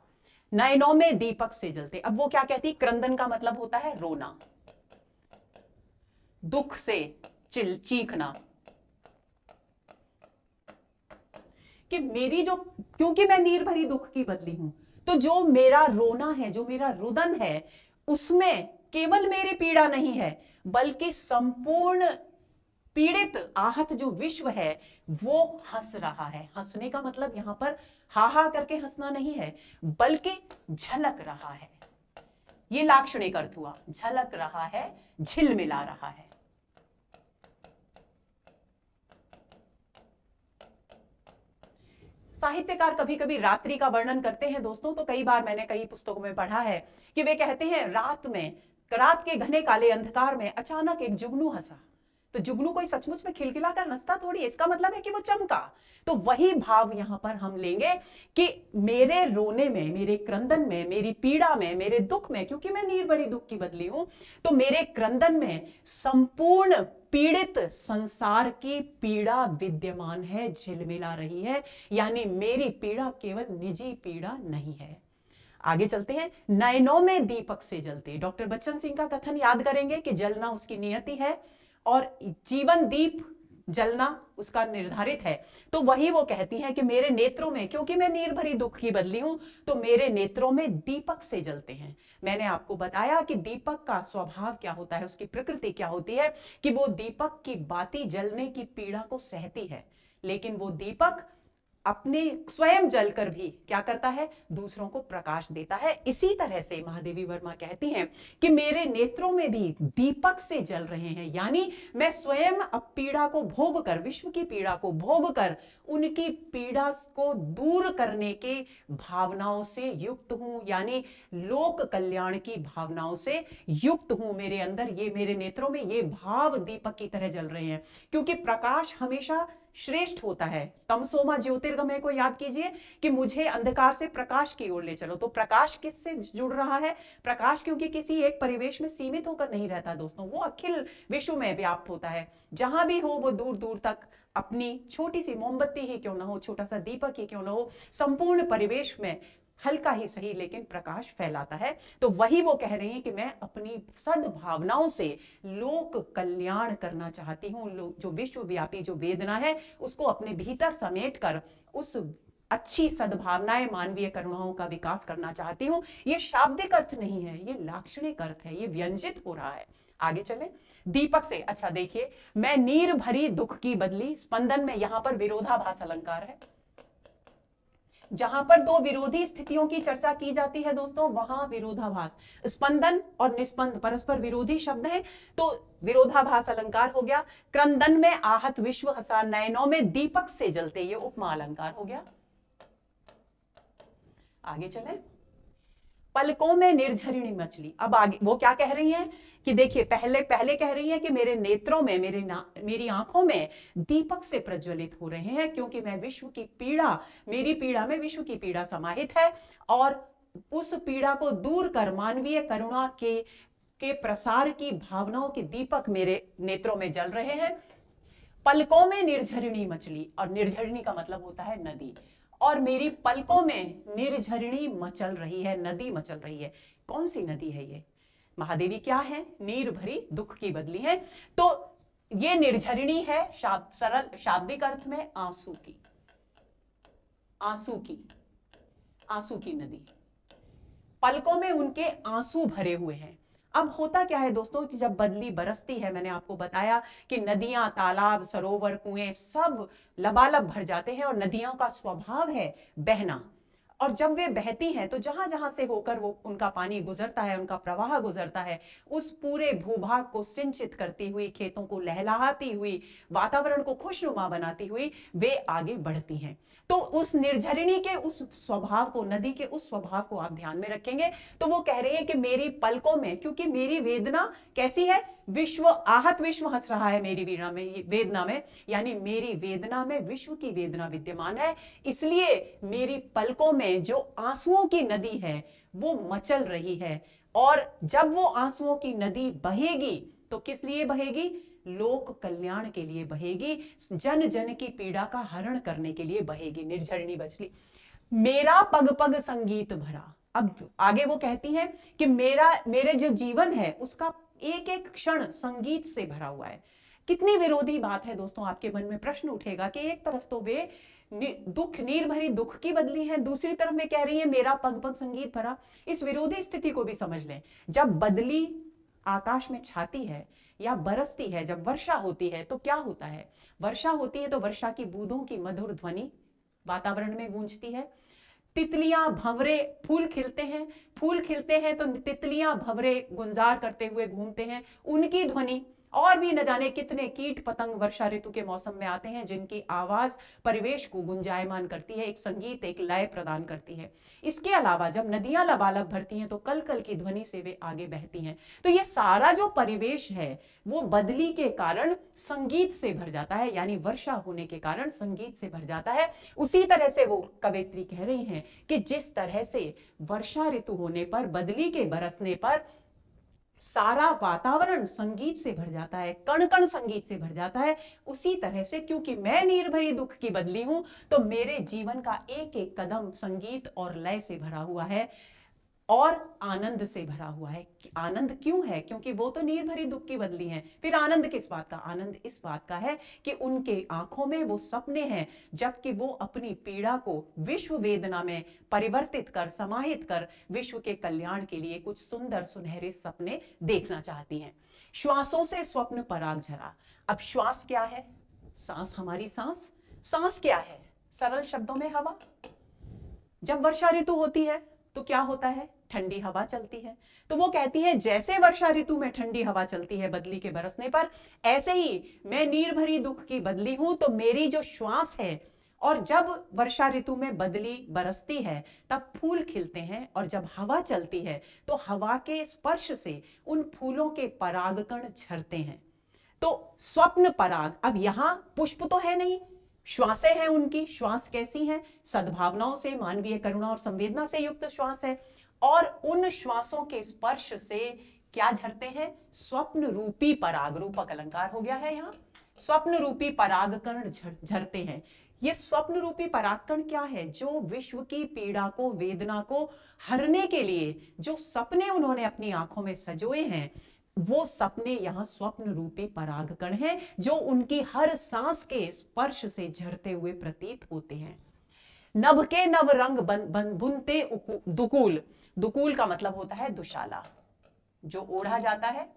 नयनों में दीपक से जलते। अब वो क्या कहती? क्रंदन का मतलब होता है रोना, दुख से चीखना, कि क्योंकि मैं नीर भरी दुख की बदली हूं, तो जो मेरा रोना है, जो मेरा रुदन है, उसमें केवल मेरी पीड़ा नहीं है, बल्कि संपूर्ण पीड़ित आहत जो विश्व है वो हंस रहा है। हंसने का मतलब यहां पर हा हा करके हंसना नहीं है, बल्कि झलक रहा है। ये लाक्षणिक अर्थ हुआ, झलक रहा है, झिलमिला रहा है। साहित्यकार कभी कभी रात्रि का वर्णन करते हैं दोस्तों, तो कई बार मैंने कई पुस्तकों में पढ़ा है कि वे कहते हैं रात के घने काले अंधकार में अचानक एक जुगनू हंसा। तो जुगनू कोई सचमुच में खिलखिलाकर हंसता थोड़ी, इसका मतलब है कि वो चमका। तो वही भाव यहां पर हम लेंगे कि मेरे रोने में, मेरे क्रंदन में, मेरी पीड़ा में, मेरे दुख में, क्योंकि मैं नीर भरी दुख की बदली हूं, तो मेरे क्रंदन में संपूर्ण पीड़ित संसार की पीड़ा विद्यमान है, झिलमिला रही है। यानी मेरी पीड़ा केवल निजी पीड़ा नहीं है। आगे चलते हैं, नयनों में दीपक से जलते। डॉक्टर बच्चन सिंह का कथन याद करेंगे कि जलना उसकी नियति है और जीवन दीप जलना उसका निर्धारित है। तो वही वो कहती हैं कि मेरे नेत्रों में, क्योंकि मैं नीर भरी दुख की बदली हूं, तो मेरे नेत्रों में दीपक से जलते हैं। मैंने आपको बताया कि दीपक का स्वभाव क्या होता है, उसकी प्रकृति क्या होती है, कि वो दीपक की बाती जलने की पीड़ा को सहती है, लेकिन वो दीपक अपने स्वयं जलकर भी क्या करता है? दूसरों को प्रकाश देता है। इसी तरह से महादेवी वर्मा कहती हैं कि मेरे नेत्रों में भी दीपक से जल रहे हैं, यानी मैं स्वयं अब पीड़ा को भोग कर, विश्व की पीड़ा को भोग कर, उनकी पीड़ा को दूर करने के भावनाओं से युक्त हूं, यानी लोक कल्याण की भावनाओं से युक्त हूं। मेरे अंदर ये, मेरे नेत्रों में ये भाव दीपक की तरह जल रहे हैं, क्योंकि प्रकाश हमेशा श्रेष्ठ होता है। तमसोमा ज्योतिर्गमय को याद कीजिए कि मुझे अंधकार से प्रकाश की ओर ले चलो। तो प्रकाश किससे जुड़ रहा है? प्रकाश क्योंकि किसी एक परिवेश में सीमित होकर नहीं रहता दोस्तों, वो अखिल विश्व में व्याप्त होता है। जहां भी हो वो दूर दूर तक अपनी छोटी सी मोमबत्ती ही क्यों ना हो, छोटा सा दीपक ही क्यों ना हो, संपूर्ण परिवेश में हल्का ही सही लेकिन प्रकाश फैलाता है। तो वही वो कह रही हैं कि मैं अपनी सद्भावनाओं से लोक कल्याण करना चाहती हूं। जो विश्वव्यापी जो वेदना है उसको अपने भीतर समेट कर उस अच्छी सद्भावनाएं, मानवीय करुणाओं का विकास करना चाहती हूं। ये शाब्दिक अर्थ नहीं है, ये लाक्षणिक अर्थ है, ये व्यंजित हो रहा है। आगे चले, दीपक से। अच्छा देखिए, मैं नीर भरी दुख की बदली, स्पंदन में यहां पर विरोधाभास अलंकार है। जहां पर दो विरोधी स्थितियों की चर्चा की जाती है दोस्तों, वहां विरोधाभास, स्पंदन और निस्पंद परस्पर विरोधी शब्द हैं, तो विरोधाभास अलंकार हो गया। क्रंदन में आहत विश्व हंसा, नयनों में दीपक से जलते, ये उपमा अलंकार हो गया। आगे चले, पलकों में निर्झरिणी मछली। अब आगे वो क्या कह रही हैं कि देखिए, पहले कह रही है कि मेरे नेत्रों में, मेरी आंखों में दीपक से प्रज्वलित हो रहे हैं, क्योंकि मैं विश्व की पीड़ा, मेरी पीड़ा में विश्व की पीड़ा समाहित है, और उस पीड़ा को दूर कर मानवीय करुणा के प्रसार की भावनाओं के दीपक मेरे नेत्रों में जल रहे हैं। पलकों में निर्झरिणी मछली, और निर्झरिणी का मतलब होता है नदी, और मेरी पलकों में निर्झरिणी मचल रही है, नदी मचल रही है। कौन सी नदी है ये? महादेवी क्या है? नीर भरी दुख की बदली है। तो ये निर्झरिणी है सरल शाब्दिक अर्थ में आंसू की, आंसू की। आंसू की नदी, पलकों में उनके आंसू भरे हुए हैं। अब होता क्या है दोस्तों कि जब बदली बरसती है, मैंने आपको बताया कि नदियां, तालाब, सरोवर, कुएं सब लबालब भर जाते हैं और नदियों का स्वभाव है बहना। और जब वे बहती हैं तो जहां जहां से होकर वो उनका पानी गुजरता है, उनका प्रवाह गुजरता है, उस पूरे भूभाग को सिंचित करती हुई, खेतों को लहलहाती हुई, वातावरण को खुशनुमा बनाती हुई वे आगे बढ़ती हैं। तो उस निर्झरिणी के उस स्वभाव को, नदी के उस स्वभाव को आप ध्यान में रखेंगे तो वो कह रही है कि मेरी पलकों में, क्योंकि मेरी वेदना कैसी है, विश्व आहत विश्व हंस रहा है मेरी वीणा में, वेदना में, यानी मेरी वेदना में विश्व की वेदना विद्यमान है, इसलिए मेरी पलकों में जो आंसुओं की नदी है वो मचल रही है। और जब वो आंसुओं की नदी बहेगी तो किस लिए बहेगी, लोक कल्याण के लिए बहेगी, जन जन की पीड़ा का हरण करने के लिए बहेगी। निर्झरिणी बजली, मेरा पग पग संगीत भरा। अब आगे वो कहती है कि मेरे जो जीवन है उसका एक एक क्षण संगीत से भरा हुआ है। कितनी विरोधी बात है दोस्तों, आपके मन में प्रश्न उठेगा कि एक तरफ तो वे दुख, नीर भरी दुख की बदली है, दूसरी तरफ वे कह रही है मेरा पग पग संगीत भरा। इस विरोधी स्थिति को भी समझ लें। जब बदली आकाश में छाती है या बरसती है, जब वर्षा होती है तो क्या होता है, वर्षा होती है तो वर्षा की बूंदों की मधुर ध्वनि वातावरण में गूंजती है। तितलियां भंवरे, फूल खिलते हैं, फूल खिलते हैं तो तितलियां भंवरे गुंजार करते हुए घूमते हैं, उनकी ध्वनि, और भी न जाने कितने कीट पतंग वर्षा ऋतु के मौसम में आते हैं जिनकी आवाज परिवेश को गुंजायमान करती है, एक संगीत, एक लय प्रदान करती है। इसके अलावा जब नदियां लबालब भरती हैं तो कल कल की ध्वनि से वे आगे बहती हैं। तो ये सारा जो परिवेश है वो बदली के कारण संगीत से भर जाता है, यानी वर्षा होने के कारण संगीत से भर जाता है। उसी तरह से वो कवयित्री कह रही हैं कि जिस तरह से वर्षा ऋतु होने पर, बदली के बरसने पर सारा वातावरण संगीत से भर जाता है, कण कण संगीत से भर जाता है, उसी तरह से क्योंकि मैं निर्भरी दुख की बदली हूं तो मेरे जीवन का एक एक कदम संगीत और लय से भरा हुआ है और आनंद से भरा हुआ है। आनंद क्यों है, क्योंकि वो तो निर्भरी दुख की बदली है। फिर आनंद किस बात का, आनंद इस बात का है कि उनके आंखों में वो सपने हैं, जबकि वो अपनी पीड़ा को विश्व वेदना में परिवर्तित कर, समाहित कर विश्व के कल्याण के लिए कुछ सुंदर सुनहरे सपने देखना चाहती हैं। श्वासों से स्वप्न पराग झरा। अब श्वास क्या है, सांस, हमारी सांस, सांस क्या है, सरल शब्दों में हवा। जब वर्षा ऋतु होती है तो क्या होता है, ठंडी हवा चलती है। तो वो कहती है जैसे वर्षा ऋतु में ठंडी हवा चलती है बदली के बरसने पर, ऐसे ही मैं नीर भरी दुख की बदली हूं तो मेरी जो श्वास है, और जब वर्षा ऋतु में बदली बरसती है तब फूल खिलते हैं, और जब हवा चलती है तो हवा के स्पर्श से उन फूलों के परागकण झरते हैं। तो स्वप्न पराग, अब यहां पुष्प तो है नहीं, श्वासें हैं उनकी। श्वास कैसी है, सद्भावनाओं से, मानवीय करुणा और संवेदना से युक्त श्वास है, और उन श्वासों के स्पर्श से क्या झरते हैं, स्वप्न रूपी पराग, रूपक अलंकार हो गया है यहां, स्वप्न रूपी परागकण झरते हैं। ये स्वप्न रूपी परागकण क्या है, जो विश्व की पीड़ा को, वेदना को हरने के लिए जो सपने उन्होंने अपनी आंखों में सजोए हैं, वो सपने यहां स्वप्न रूपी परागकण हैं जो उनकी हर सांस के स्पर्श से झरते हुए प्रतीत होते हैं। नभ के नव रंग बुनते दुकूल, दुकूल का मतलब होता है दुशाला, जो ओढ़ा जाता है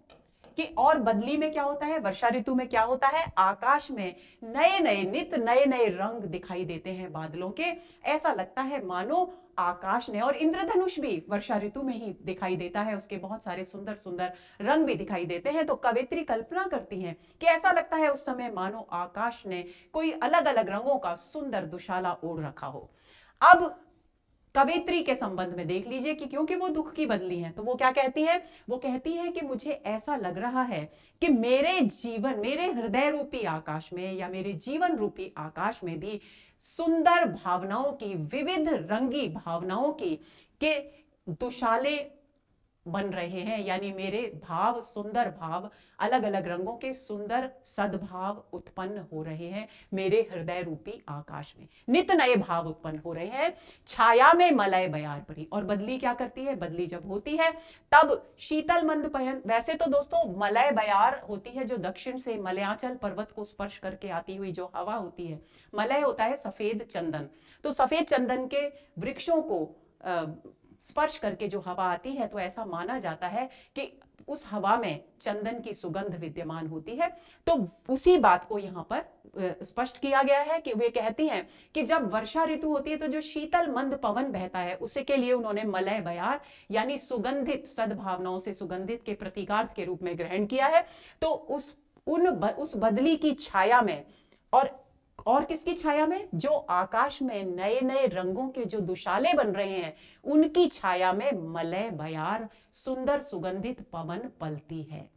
कि, और बदली में क्या होता है, वर्षा ऋतु में क्या होता है, आकाश में नए नए, नित नए नए रंग दिखाई देते हैं बादलों के। ऐसा लगता है मानो आकाश ने, और इंद्रधनुष भी वर्षा ऋतु में ही दिखाई देता है, उसके बहुत सारे सुंदर सुंदर रंग भी दिखाई देते हैं। तो कवयित्री कल्पना करती हैं कि ऐसा लगता है उस समय मानो आकाश ने कोई अलग अलग रंगों का सुंदर दुशाला ओढ़ रखा हो। अब कवयित्री के संबंध में देख लीजिए कि क्योंकि वो दुख की बदली है तो वो क्या कहती है, वो कहती है कि मुझे ऐसा लग रहा है कि मेरे जीवन, मेरे हृदय रूपी आकाश में या मेरे जीवन रूपी आकाश में भी सुंदर भावनाओं की, विविध रंगी भावनाओं की के दुशाले बन रहे हैं, यानी मेरे भाव, सुंदर भाव, अलग अलग रंगों के सुंदर सद्भाव उत्पन्न हो रहे हैं मेरे हृदय रूपी आकाश में, नित नए भाव उत्पन्न हो रहे हैं। छाया में मलय बयार परी, और बदली क्या करती है, बदली जब होती है तब शीतल मंद पयन, वैसे तो दोस्तों मलय बयार होती है जो दक्षिण से मलयाचल पर्वत को स्पर्श करके आती हुई जो हवा होती है, मलय होता है सफेद चंदन। तो सफेद चंदन के वृक्षों को स्पर्श करके जो हवा आती है तो ऐसा माना जाता है कि उस हवा में चंदन की सुगंध विद्यमान होती है। तो उसी बात को यहाँ पर स्पष्ट किया गया है कि वे कहती हैं कि जब वर्षा ऋतु होती है तो जो शीतल मंद पवन बहता है उसे के लिए उन्होंने मलय बयार यानी सुगंधित, सद्भावनाओं से सुगंधित के प्रतीकार्थ के रूप में ग्रहण किया है। तो उस बदली की छाया में और किसकी छाया में, जो आकाश में नए नए रंगों के जो दुशाले बन रहे हैं उनकी छाया में मलय बयार सुंदर सुगंधित पवन पलती है।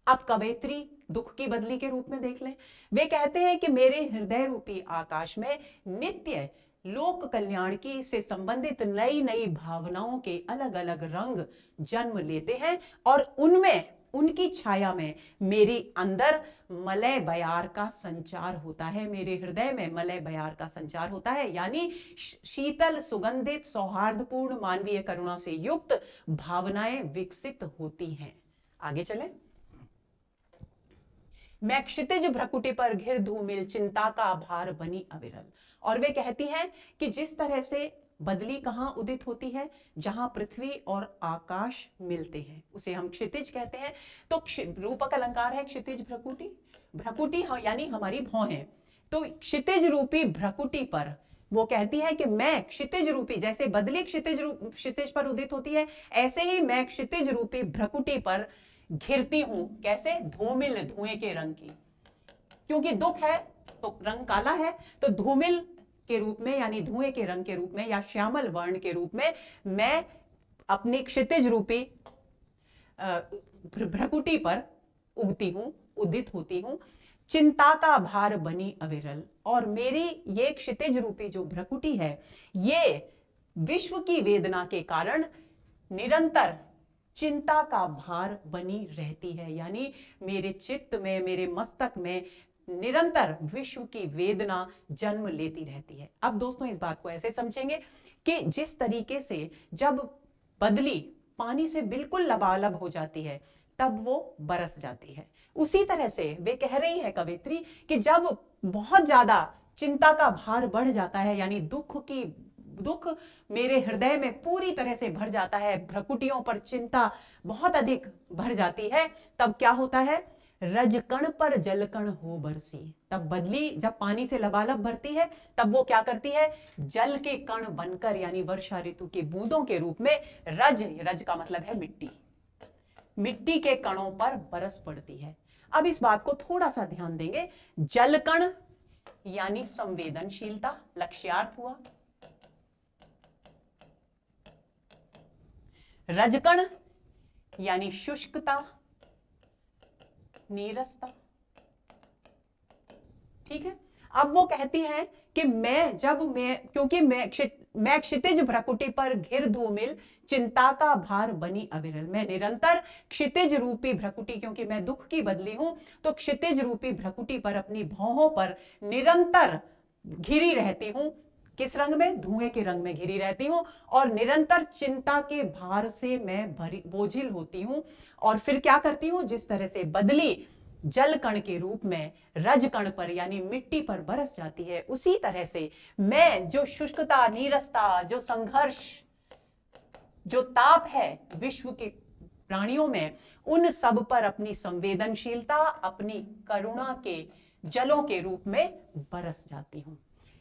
अब कवयित्री दुख की बदली के रूप में देख लें। वे कहते हैं कि मेरे हृदय रूपी आकाश में नित्य लोक कल्याण की से संबंधित नई नई भावनाओं के अलग अलग रंग जन्म लेते हैं और उनमें, उनकी छाया में मेरी अंदर मलय बयार का संचार होता है, मेरे हृदय में मलय बयार का संचार होता है, यानी शीतल सुगंधित सौहार्दपूर्ण मानवीय करुणा से युक्त भावनाएं विकसित होती हैं। आगे चलें। मैं क्षितिज भ्रकुटी पर घिर धूमिल चिंता का भार बनी अविरल। और वे कहती हैं कि जिस तरह से बदली कहां उदित होती है, जहां पृथ्वी और आकाश मिलते हैं उसे हम क्षितिज कहते हैं। तो रूपक अलंकार है क्षितिज भ्रकुटी। भ्रकुटी यानी हमारी भौं है। तो क्षितिज रूपी भ्रकुटी पर वो कहती है कि मैं क्षितिज रूपी, जैसे बदली क्षितिज पर उदित होती है, ऐसे ही मैं क्षितिज रूपी भ्रकुटी पर घिरती हूं। कैसे? धूमिल, धुएं के रंग की, क्योंकि दुख है तो रंग काला है, तो धूमिल के रूप में यानी धुएं के रंग के रूप में या श्यामल वर्ण के रूप में मैं अपनी क्षितिज रूपी भ्रकुटी पर उगती हूं, उदित होती हूं। चिंता का भार बनी अविरल। और मेरी ये क्षितिज रूपी जो भ्रकुटी है ये विश्व की वेदना के कारण निरंतर चिंता का भार बनी रहती है, यानी मेरे चित्त में, मेरे मस्तक में निरंतर विश्व की वेदना जन्म लेती रहती है। अब दोस्तों इस बात को ऐसे समझेंगे कि जिस तरीके से जब बदली पानी से बिल्कुल लबालब हो जाती है तब वो बरस जाती है, उसी तरह से वे कह रही है कवित्री कि जब बहुत ज्यादा चिंता का भार बढ़ जाता है, यानी दुख मेरे हृदय में पूरी तरह से भर जाता है, भ्रकुटियों पर चिंता बहुत अधिक भर जाती है, तब क्या होता है? रजकण पर जलकण हो बरसी। तब बदली जब पानी से लबालब भरती है तब वो क्या करती है? जल के कण बनकर, यानी वर्षा ऋतु के बूंदों के रूप में रज का मतलब है मिट्टी, मिट्टी के कणों पर बरस पड़ती है। अब इस बात को थोड़ा सा ध्यान देंगे। जलकण यानी संवेदनशीलता, लक्ष्यार्थ हुआ। रजकण यानी शुष्कता, नीरसता। ठीक है। अब वो कहती है कि क्योंकि मैं क्षितिज भ्रकुटी पर घिर धूमिल चिंता का भार बनी अविरल। मैं निरंतर क्षितिज रूपी भ्रकुटी, क्योंकि मैं दुख की बदली हूं, तो क्षितिज रूपी भ्रकुटी पर, अपनी भौहों पर निरंतर घिरी रहती हूं। किस रंग में? धुएं के रंग में घिरी रहती हूं और निरंतर चिंता के भार से मैं बोझिल होती हूं। और फिर क्या करती हूं? जिस तरह से बदली जल कण के रूप में रज कण पर यानी मिट्टी पर बरस जाती है, उसी तरह से मैं जो शुष्कता, नीरसता, जो संघर्ष, जो ताप है विश्व के प्राणियों में, उन सब पर अपनी संवेदनशीलता, अपनी करुणा के जलों के रूप में बरस जाती हूं।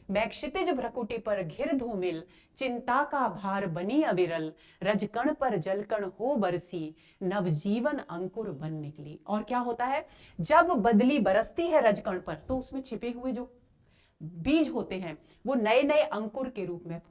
मैं क्षितिज भ्रकुटी पर घिर धूमिल चिंता का भार बनी अविरल। रजकण पर जलकण हो बरसी नवजीवन अंकुर बन निकली। और क्या होता है? जब बदली बरसती है रजकण पर तो उसमें छिपे हुए जो बीज होते हैं वो नए नए अंकुर के रूप में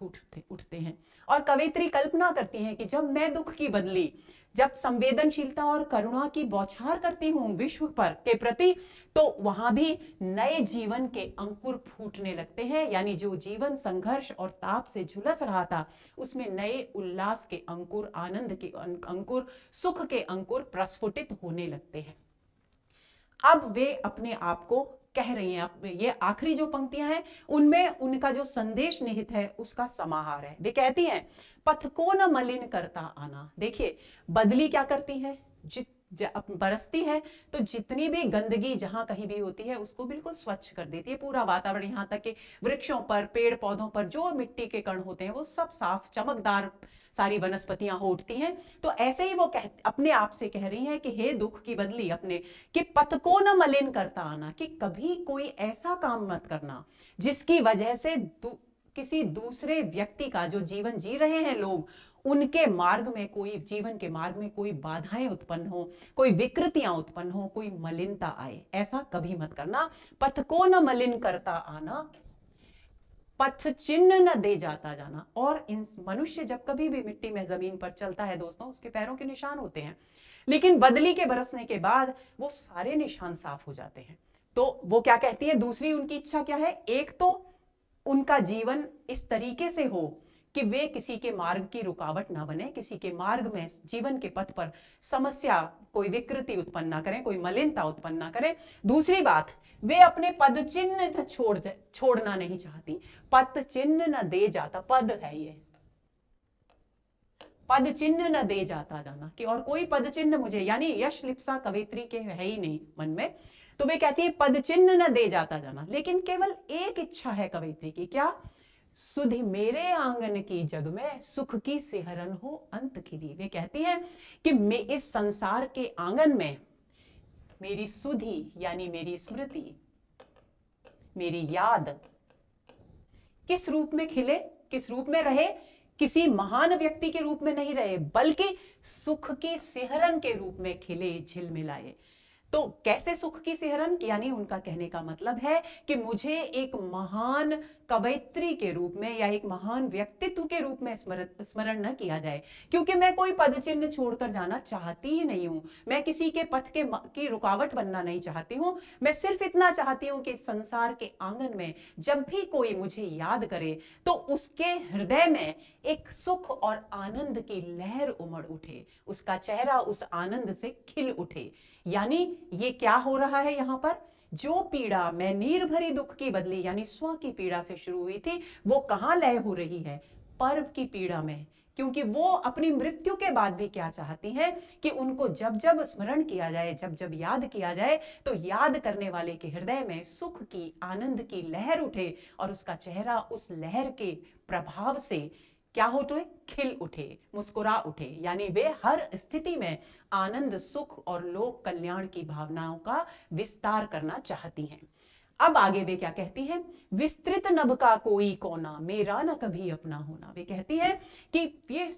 उठते हैं। और कवित्री कल्पना करती हैं कि जब मैं दुख की बदली, जब संवेदनशीलता और करुणा की बौछार करती हूं विश्व पर के प्रति, तो वहां भी नए जीवन के अंकुर फूटने लगते हैं, यानी जो जीवन संघर्ष और ताप से झुलस रहा था उसमें नए उल्लास के अंकुर, आनंद के अंकुर, सुख के अंकुर प्रस्फुटित होने लगते हैं। अब वे अपने आप को कह रही हैं, ये आखिरी जो पंक्तियां हैं उनमें उनका जो संदेश निहित है उसका समाहार है। वे कहती हैं, पथ को न मलिन करता आना। देखिए बदली क्या करती है? बरसती है तो जितनी भी गंदगी जहां कहीं भी होती है उसको बिल्कुल स्वच्छ कर देती है। पूरा वातावरण, यहाँ तक कि वृक्षों पर, पेड़ पौधों पर जो मिट्टी के कण होते हैं वो सब साफ चमकदार सारी वनस्पतियां हो उठती हैं। तो ऐसे ही वो अपने आप से कह रही हैं कि हे दुख की बदली अपने, कि पथ को न मलिन करता आना, कि कभी कोई ऐसा काम मत करना जिसकी वजह से किसी दूसरे व्यक्ति का, जो जीवन जी रहे हैं लोग, उनके मार्ग में कोई, जीवन के मार्ग में कोई बाधाएं उत्पन्न हो, कोई विकृतियां उत्पन्न हो, कोई मलिनता आए, ऐसा कभी मत करना। पथ को न मलिन करता आना, पथ चिन्ह न दे जाता जाना। और इन मनुष्य जब कभी भी मिट्टी में, जमीन पर चलता है दोस्तों, उसके पैरों के निशान होते हैं, लेकिन बदली के बरसने के बाद वो सारे निशान साफ हो जाते हैं। तो वो क्या कहती है, दूसरी उनकी इच्छा क्या है, एक तो उनका जीवन इस तरीके से हो कि वे किसी के मार्ग की रुकावट ना बने, किसी के मार्ग में, जीवन के पथ पर समस्या, कोई विकृति उत्पन्न ना करें, कोई मलिनता उत्पन्न ना करें। दूसरी बात, वे अपने पद चिन्ह छोड़ना नहीं चाहती। पद चिन्ह न दे जाता, पद है ये, पद चिन्ह न दे जाता जाना, कि और कोई पद चिन्ह मुझे, यानी यश लिप्सा कवित्री के है ही नहीं मन में, तो वे कहती है पद चिन्ह न दे जाता जाना। लेकिन केवल एक इच्छा है कवित्री की, क्या, सुधि मेरे आंगन की जग में सुख की सिहरन हो अंत खिली। वे कहती है कि मैं इस संसार के आंगन में मेरी सुधि यानी मेरी स्मृति, मेरी याद किस रूप में खिले, किस रूप में रहे, किसी महान व्यक्ति के रूप में नहीं रहे, बल्कि सुख की सिहरन के रूप में खिले, झिलमिलाए। तो कैसे सुख की सिहरन, यानी उनका कहने का मतलब है कि मुझे एक महान कवयित्री के रूप में या एक महान व्यक्तित्व के रूप में स्मरण न किया जाए, क्योंकि मैं कोई पद चिन्ह छोड़कर जाना चाहती ही नहीं हूं, मैं किसी के पथ की रुकावट बनना नहीं चाहती हूं। मैं सिर्फ इतना चाहती हूं कि संसार के आंगन में जब भी कोई मुझे याद करे तो उसके हृदय में एक सुख और आनंद की लहर उमड़ उठे, उसका चेहरा उस आनंद से खिल उठे। यानी ये क्या हो रहा है यहां पर, जो पीड़ा मैं नीर भरी दुख की बदली, यानी स्व की पीड़ा से शुरू हुई थी, वो कहां लय हो रही है, पर्व की पीड़ा में। क्योंकि वो अपनी मृत्यु के बाद भी क्या चाहती हैं कि उनको जब जब स्मरण किया जाए, जब जब याद किया जाए, तो याद करने वाले के हृदय में सुख की, आनंद की लहर उठे और उसका चेहरा उस लहर के प्रभाव से क्या होते, खिल उठे, मुस्कुरा उठे। यानी वे हर स्थिति में आनंद, सुख और लोक कल्याण की भावनाओं का विस्तार करना चाहती हैं। अब आगे वे क्या कहती हैं, विस्तृत नभ का कोई कोना मेरा न कभी अपना होना। वे कहती हैं कि ये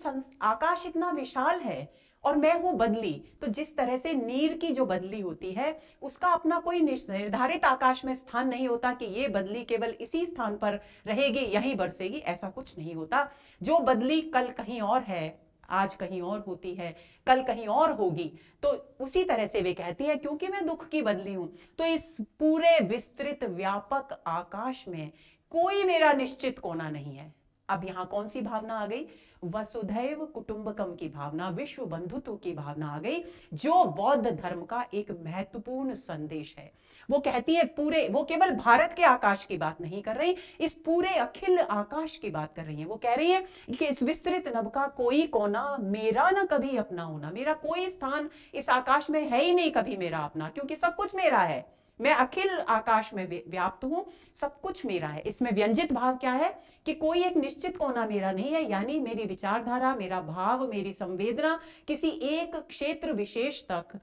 आकाश इतना विशाल है और मैं हूं बदली, तो जिस तरह से नीर की जो बदली होती है उसका अपना कोई निर्धारित आकाश में स्थान नहीं होता कि ये बदली केवल इसी स्थान पर रहेगी, यहीं बरसेगी, ऐसा कुछ नहीं होता। जो बदली कल कहीं और है, आज कहीं और होती है, कल कहीं और होगी। तो उसी तरह से वे कहती है क्योंकि मैं दुख की बदली हूं, तो इस पूरे विस्तृत व्यापक आकाश में कोई मेरा निश्चित कोना नहीं है। अब यहां कौन सी भावना आ गई, वसुधैव कुटुंबकम की भावना, विश्व बंधुत्व की भावना आ गई, जो बौद्ध धर्म का एक महत्वपूर्ण संदेश है। वो कहती है पूरे, वो केवल भारत के आकाश की बात नहीं कर रही, इस पूरे अखिल आकाश की बात कर रही है। वो कह रही है कि इस विस्तृत नभ का कोई कोना मेरा ना कभी अपना होना, मेरा कोई स्थान इस आकाश में है ही नहीं कभी मेरा अपना, क्योंकि सब कुछ मेरा है, मैं अखिल आकाश में व्याप्त हूं, सब कुछ मेरा है। इसमें व्यंजित भाव क्या है कि कोई एक निश्चित कोना मेरा नहीं है, यानी मेरी विचारधारा, मेरा भाव, मेरी संवेदना किसी एक क्षेत्र विशेष तक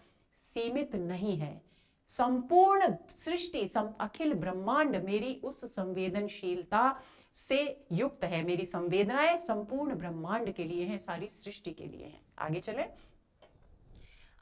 सीमित नहीं है। संपूर्ण सृष्टि, अखिल ब्रह्मांड मेरी उस संवेदनशीलता से युक्त है। मेरी संवेदनाएं संपूर्ण ब्रह्मांड के लिए हैं, सारी सृष्टि के लिए हैं। आगे चले।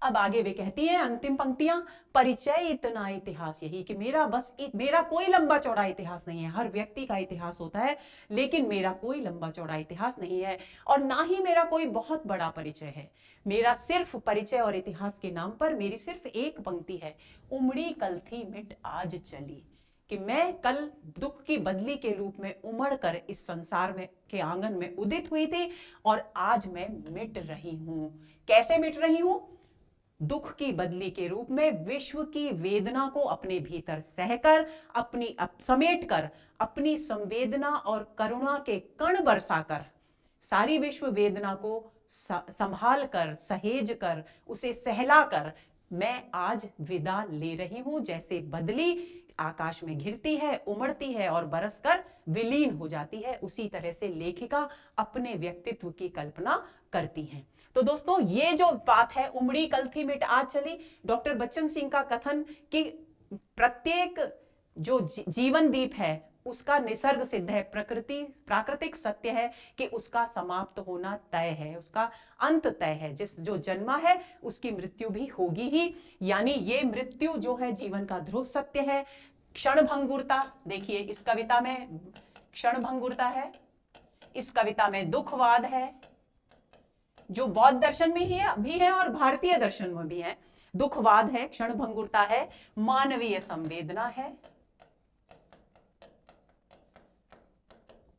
अब आगे वे कहती हैं अंतिम पंक्तियां, परिचय इतना इतिहास यही, कि मेरा कोई लंबा चौड़ा इतिहास नहीं है। हर व्यक्ति का इतिहास होता है, लेकिन मेरा कोई लंबा चौड़ा इतिहास नहीं है, और ना ही मेरा कोई बहुत बड़ा परिचय है। मेरा सिर्फ परिचय और इतिहास के नाम पर मेरी सिर्फ एक पंक्ति है, उमड़ी कल थी मिट आज चली, कि मैं कल दुख की बदली के रूप में उमड़ कर इस संसार में के आंगन में उदित हुई थी, और आज मैं मिट रही हूं। कैसे मिट रही हूं, दुख की बदली के रूप में, विश्व की वेदना को अपने भीतर सहकर, समेटकर, अपनी संवेदना और करुणा के कण बरसाकर सारी विश्व वेदना को संभाल कर, सहेज कर, उसे सहला कर मैं आज विदा ले रही हूं। जैसे बदली आकाश में घिरती है, उमड़ती है और बरसकर विलीन हो जाती है, उसी तरह से लेखिका अपने व्यक्तित्व की कल्पना करती हैं। तो दोस्तों, ये जो बात है, उमड़ी कल थी मिट आज चली, डॉक्टर बच्चन सिंह का कथन कि प्रत्येक जो जीवन दीप है उसका निसर्ग सिद्ध है, प्राकृतिक सत्य है कि उसका समाप्त होना तय है, उसका अंत तय है। जिस जो जन्मा है उसकी मृत्यु भी होगी ही, यानी ये मृत्यु जो है जीवन का ध्रुव सत्य है। क्षणभंगुरता, देखिए इस कविता में क्षणभंगुरता है, इस कविता में दुखवाद है, जो बौद्ध दर्शन में भी है और भारतीय दर्शन में भी है। दुखवाद है, क्षणभंगुरता है, मानवीय संवेदना है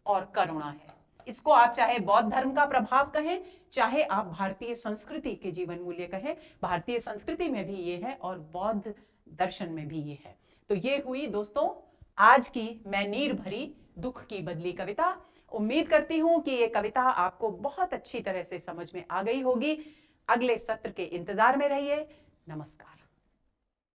और करुणा है। इसको आप चाहे बौद्ध धर्म का प्रभाव कहें, चाहे आप भारतीय संस्कृति के जीवन मूल्य कहें, भारतीय संस्कृति में भी ये है और बौद्ध दर्शन में भी ये है। तो ये हुई दोस्तों आज की मैं नीर भरी दुख की बदली कविता। उम्मीद करती हूं कि ये कविता आपको बहुत अच्छी तरह से समझ में आ गई होगी। अगले सत्र के इंतजार में रहिए। नमस्कार।